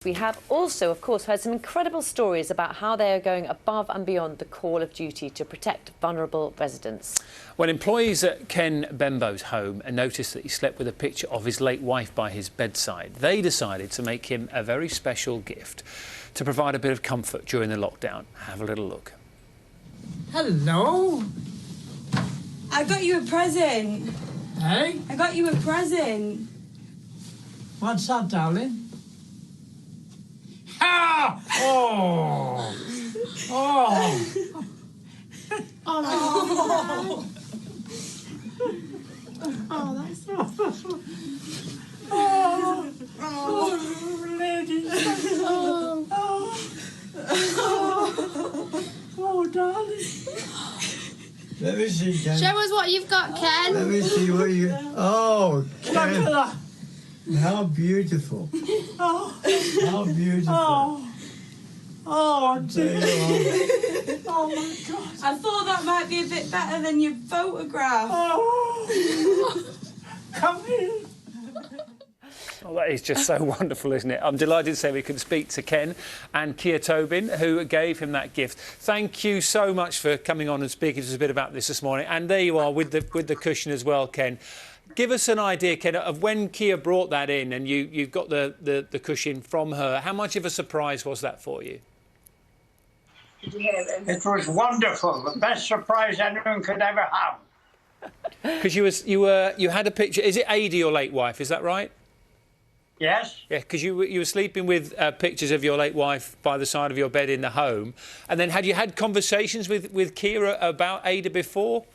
We have also, of course, heard some incredible stories about how they are going above and beyond the call of duty to protect vulnerable residents. When employees at Ken Bembo's home noticed that he slept with a picture of his late wife by his bedside, they decided to make him a very special gift to provide a bit of comfort during the lockdown. Have a little look. Hello. I got you a present. Hey? I got you a present. What's that, darling? Ah! Oh! Oh! Oh, oh, that's so. Oh! Oh, lady! Oh! Oh, darling! Let me see, Ken. Show us what you've got, Ken. Let me see what you... Oh, Look at Ken. that! How beautiful. Oh! How beautiful. Oh! Oh, There you dear! are. Oh, my God! I thought that might be a bit better than your photograph. Oh! Come in! Oh, that is just so wonderful, isn't it? I'm delighted to say we can speak to Ken and Kia Tobin, who gave him that gift. Thank you so much for coming on and speaking to us a bit about this morning. And there you are with the cushion as well, Ken. Give us an idea, Ken, of when Kia brought that in and you've got the cushion from her. How much of a surprise was that for you? Did you hear him? It was wonderful, the best surprise anyone could ever have. Because you had a picture. Is it Ada, your late wife? Is that right? Yes, Yeah, because you were sleeping with pictures of your late wife by the side of your bed in the home, and then had you had conversations with Kira about Ada before?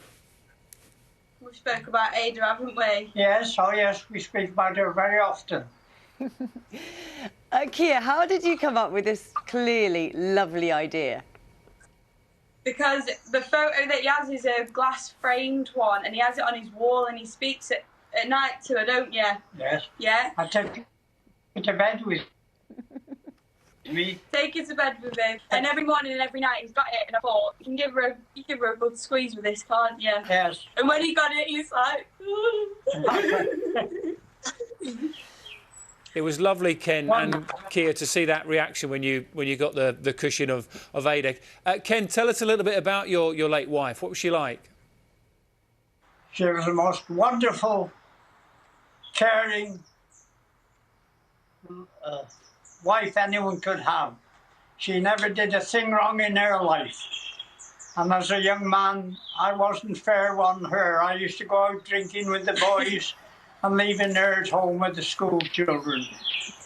We spoke about Ada, haven't we? yes, oh yes, we speak about her very often. Kia, how did you come up with this clearly lovely idea? Because the photo that he has is a glass-framed one, and he has it on his wall, and he speaks at night to her, don't you? Yes, Yeah? I take her to bed with me. Take her to bed with him. And every morning and every night he's got it, and I thought, you can give her a good squeeze with this, can't you? Yes. And when he got it, he's like... It was lovely, Ken and Kia, to see that reaction when you got the cushion of Ada. Ken, tell us a little bit about your late wife. What was she like? She was the most wonderful, caring wife anyone could have. She never did a thing wrong in her life. And as a young man, I wasn't fair on her. I used to go out drinking with the boys and leaving her at home with the school children.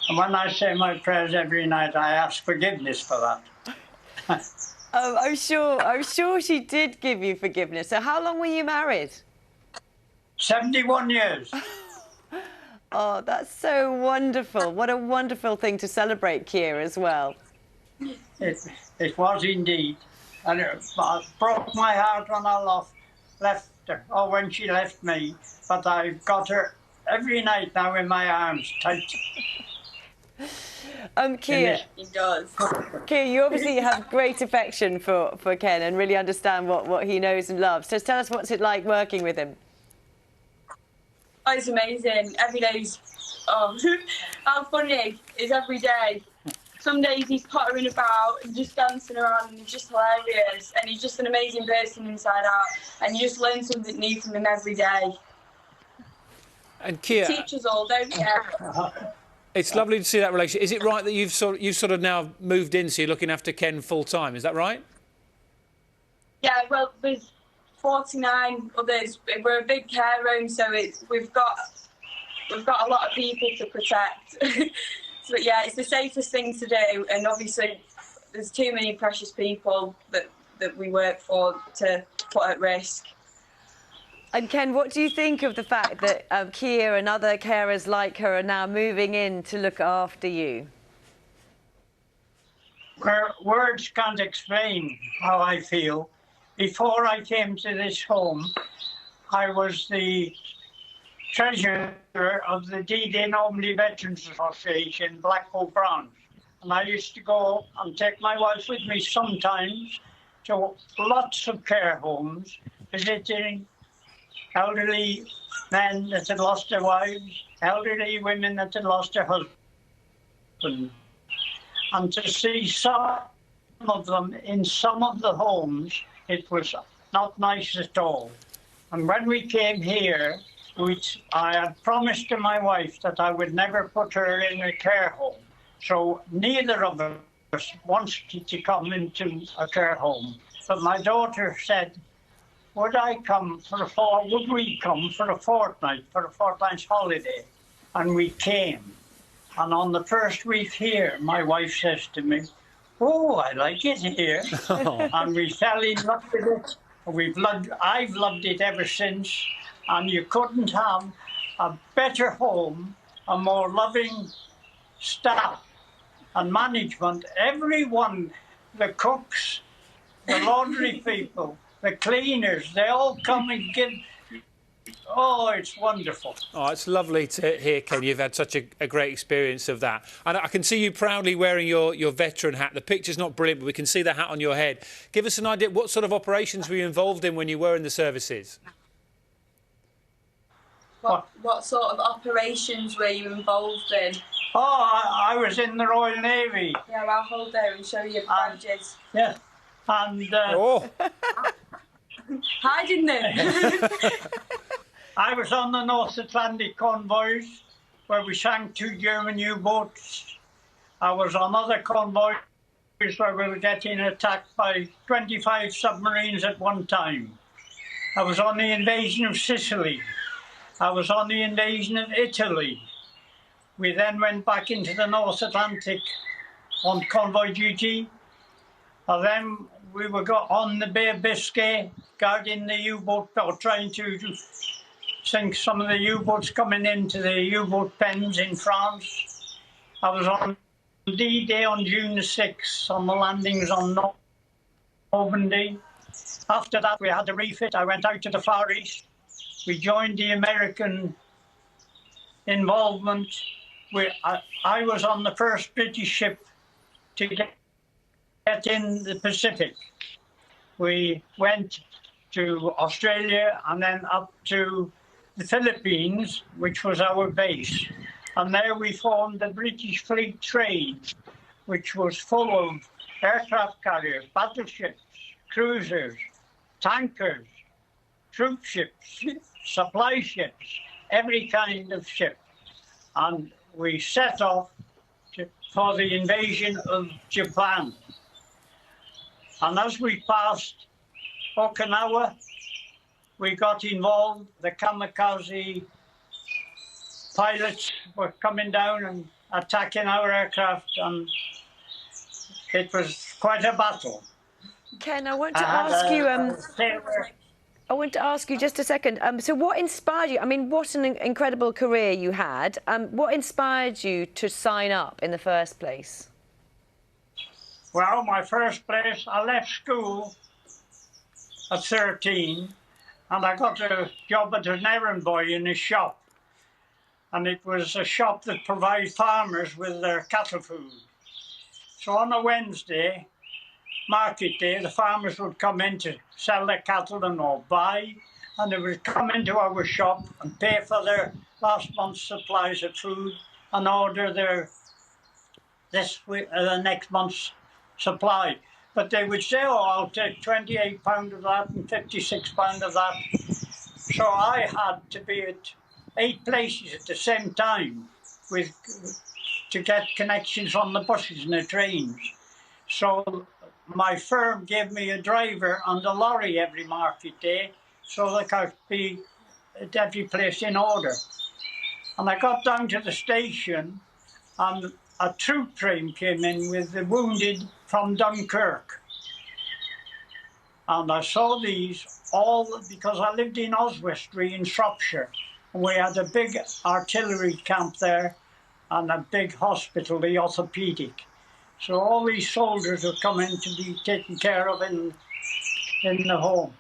And when I say my prayers every night, I ask forgiveness for that. I'm sure she did give you forgiveness. So how long were you married? 71 years. Oh, that's so wonderful. What a wonderful thing to celebrate, Kia, as well. It was indeed. And it broke my heart when I left her, or when she left me. But I've got her every night now in my arms, tight. Kia, He does. Kia, you obviously have great affection for Ken and really understand what he knows and loves. So tell us, what's it like working with him? Oh, it's amazing. Every day's... Oh, how funny is every day. Some days he's pottering about and just dancing around and he's just hilarious. And he's just an amazing person inside out. And you just learn something new from him every day. And Kia, Teach us all, don't you? it's lovely to see that relationship. Is it right that you've sort of now moved in, so you're looking after Ken full time? Is that right? Yeah, well, there's 49 others. We're a big care home, so we've got a lot of people to protect. So yeah, it's the safest thing to do, and obviously there's too many precious people that we work for to put at risk. And Ken, what do you think of the fact that Kia and other carers like her are now moving in to look after you? Words can't explain how I feel. Before I came to this home, I was the treasurer of the D-Day Normally Veterans Association, Blackpool branch. And I used to go and take my wife with me sometimes to lots of care homes, visiting elderly men that had lost their wives, elderly women that had lost their husbands. and to see some of them in some of the homes, it was not nice at all. And when we came here, I had promised to my wife that I would never put her in a care home. So neither of us wanted to come into a care home. But my daughter said, would we come for a fortnight's holiday? And we came. And on the first week here, my wife says to me, oh, I like it here. And we fell in love with it. I've loved it ever since. And you couldn't have a better home, a more loving staff and management. Everyone, the cooks, the laundry people, the cleaners, they all come and give. Oh, it's wonderful. Oh, it's lovely to hear, Ken. You've had such a great experience of that. And I can see you proudly wearing your veteran hat. The picture's not brilliant, but we can see the hat on your head. Give us an idea, what sort of operations were you involved in when you were in the services? What sort of operations were you involved in? Oh, I was in the Royal Navy. Yeah, I'll hold there and show you badges. Yeah, and Oh, Hiding them. I was on the North Atlantic convoys where we sank 2 German U-boats. I was on other convoys where we were getting attacked by 25 submarines at one time. I was on the invasion of Sicily. I was on the invasion of Italy. We then went back into the North Atlantic on convoy duty. And then we were on the Bay of Biscay, guarding the U-boat, or trying to sink some of the U-boats coming into the U-boat pens in France. I was on D-Day on June the 6th, on the landings on Normandy. After that, we had to refit. I went out to the Far East. We joined the American involvement. I was on the first British ship to get in the Pacific. We went to Australia and then up to the Philippines, which was our base. And there we formed the British Fleet Trade, which was full of aircraft carriers, battleships, cruisers, tankers, troop ships, supply ships, every kind of ship. And we set off for the invasion of Japan. And as we passed Okinawa, we got involved. The kamikaze pilots were coming down and attacking our aircraft, and it was quite a battle. Ken, I want to ask you. I want to ask you just a second. So, what inspired you? I mean, what an incredible career you had. What inspired you to sign up in the first place? Well, my first place, I left school at 13, and I got a job as an errand boy in a shop. And it was a shop that provides farmers with their cattle food. So on a Wednesday, market day, the farmers would come in to sell their cattle and all buy, and they would come into our shop and pay for their last month's supplies of food and order the next month's supply. But they would say, oh, I'll take £28 of that and £56 of that. So I had to be at 8 places at the same time to get connections on the buses and the trains. So my firm gave me a driver and a lorry every market day so that I could be at every place in order. And I got down to the station and a troop train came in with the wounded from Dunkirk. And I saw these all because I lived in Oswestry in Shropshire. And we had a big artillery camp there and a big hospital, the orthopedic. So all these soldiers were coming to be taken care of in the home.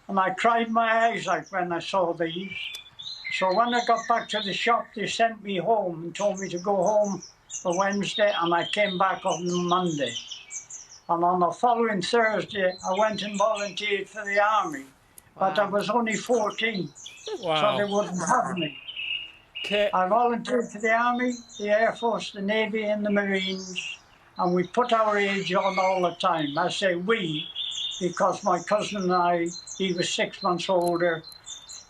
And I cried my eyes out when I saw these. So when I got back to the shop, they sent me home and told me to go home for Wednesday, and I came back on Monday. And on the following Thursday, I went and volunteered for the army. But I was only 14, so they wouldn't have me. I volunteered for the army, the Air Force, the Navy and the Marines. and we put our age on all the time. I say we, because my cousin and I, he was 6 months older.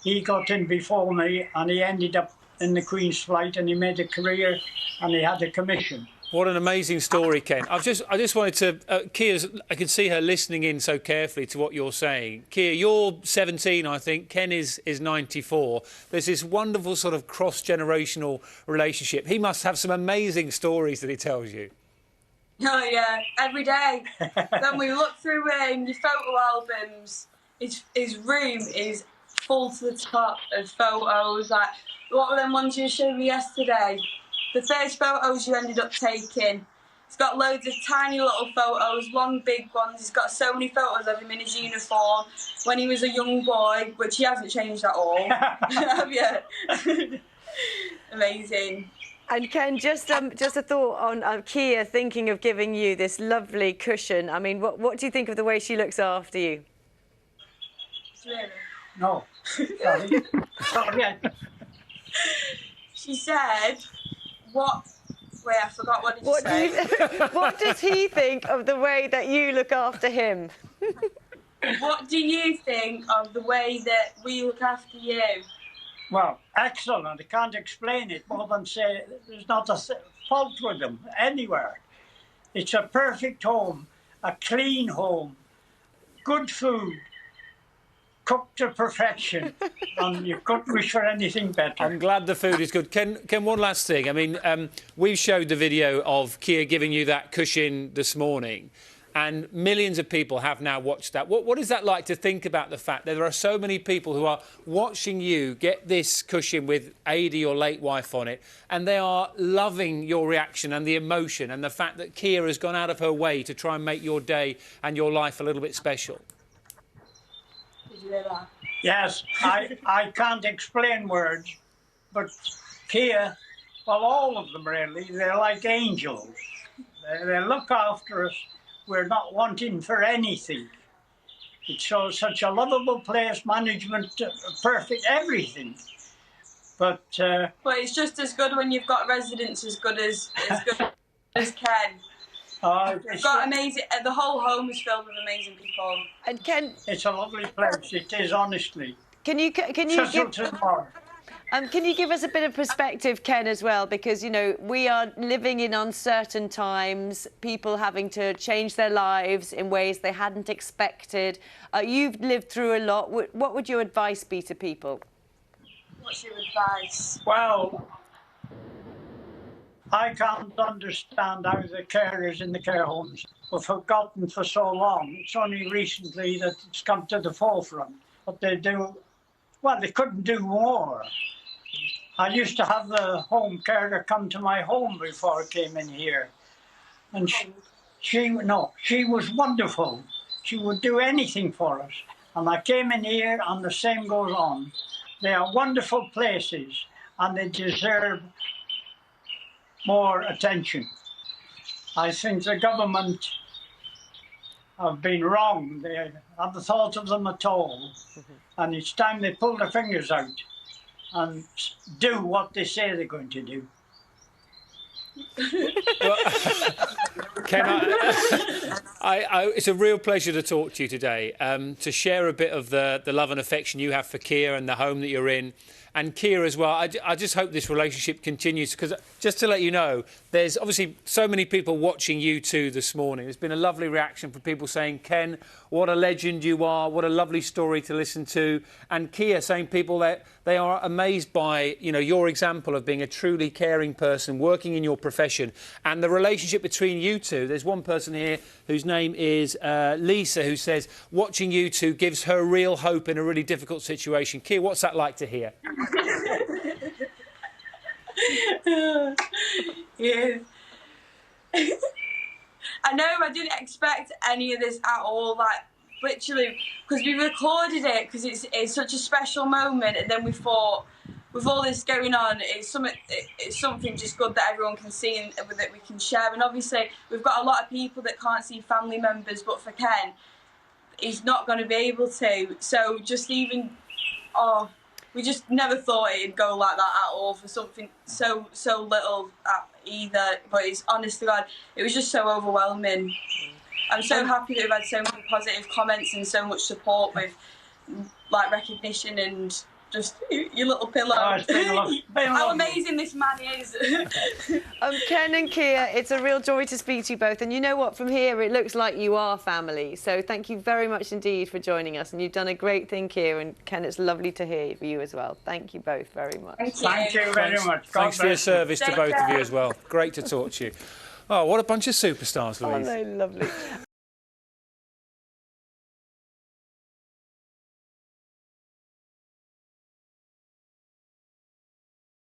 He got in before me, and he ended up in the Queen's Flight, and he made a career, and he had a commission. What an amazing story, Ken. I just wanted to, Kia's, I can see her listening in so carefully to what you're saying. Kia, you're 17, I think. Ken is 94. There's this wonderful sort of cross-generational relationship. He must have some amazing stories that he tells you. Oh yeah, every day. Then we look through your photo albums. His room is full to the top of photos. Like, what were them ones you showed me yesterday? The first photos you ended up taking. It's got loads of tiny little photos, long big ones. He's got so many photos of him in his uniform when he was a young boy, which he hasn't changed at all. Have you? Amazing. And Ken, just a thought on Kia thinking of giving you this lovely cushion. I mean, what do you think of the way she looks after you? Really? No, sorry. Sorry. She said, what? Wait, I forgot what did you say. What does he think of the way that you look after him? What do you think of the way that we look after you? Well, excellent. I can't explain it more than say there's not a fault with them anywhere. It's a perfect home, a clean home, good food, cooked to perfection, and you couldn't wish for anything better. I'm glad the food is good. Ken, one last thing. I mean, we showed the video of Kia giving you that cushion this morning, and millions of people have now watched that. What is that like to think about the fact that there are so many people who are watching you get this cushion with Ada, your late wife, on it, and they are loving your reaction and the emotion and the fact that Kia has gone out of her way to try and make your day and your life a little bit special? Did you hear that? Yes, I can't explain words, but Kia, well, all of them really, they're like angels. They look after us. We're not wanting for anything. It's such a lovable place, management, perfect, everything. But it's just as good when you've got residents as good as Ken. We've got amazing. The whole home is filled with amazing people. And Ken, it's a lovely place. It is, honestly. Can you give us a bit of perspective, Ken, as well? Because, you know, we are living in uncertain times, people having to change their lives in ways they hadn't expected. You've lived through a lot. What would your advice be to people? What's your advice? Well, I can't understand how the carers in the care homes were forgotten for so long. It's only recently that it's come to the forefront. But they do, well, they couldn't do more. I used to have the home carer come to my home before I came in here. And she was wonderful. She would do anything for us. And I came in here and the same goes on. They are wonderful places and they deserve more attention. I think the government have been wrong. They haven't thought of them at all. And it's time they pull their fingers out and do what they say they're going to do. Well, Ken, it's a real pleasure to talk to you today, to share a bit of the love and affection you have for Kia and the home that you're in. And Kia as well, I just hope this relationship continues, because just to let you know, there's obviously so many people watching you two this morning. There's been a lovely reaction from people saying, Ken, what a legend you are, what a lovely story to listen to. And Kia saying people that they are amazed by, you know, your example of being a truly caring person, working in your profession, and the relationship between you two. There's one person here whose name is Lisa, who says, watching you two gives her real hope in a really difficult situation. Kia, what's that like to hear? Yeah. I know, I didn't expect any of this at all, like, literally, because we recorded it because it's such a special moment, and then we thought, with all this going on, it's something just good that everyone can see and that we can share. And obviously, we've got a lot of people that can't see family members, but for Ken, he's not going to be able to. So just even, we just never thought it'd go like that at all for something so little. either. But it's honest to God, it was just so overwhelming. I'm so happy that we've had so many positive comments and so much support with like recognition and just your little pillow. Oh, it's been How lovely. amazing this man is. Ken and Kia, it's a real joy to speak to you both. And you know what? From here, it looks like you are family. So thank you very much indeed for joining us. And you've done a great thing, Kia. And Ken, it's lovely to hear you as well. Thank you both very much. Thank you very much. Thanks for your service to Take both of you care. as well. Great to talk to you. Oh, what a bunch of superstars, Louise. Oh, no, lovely.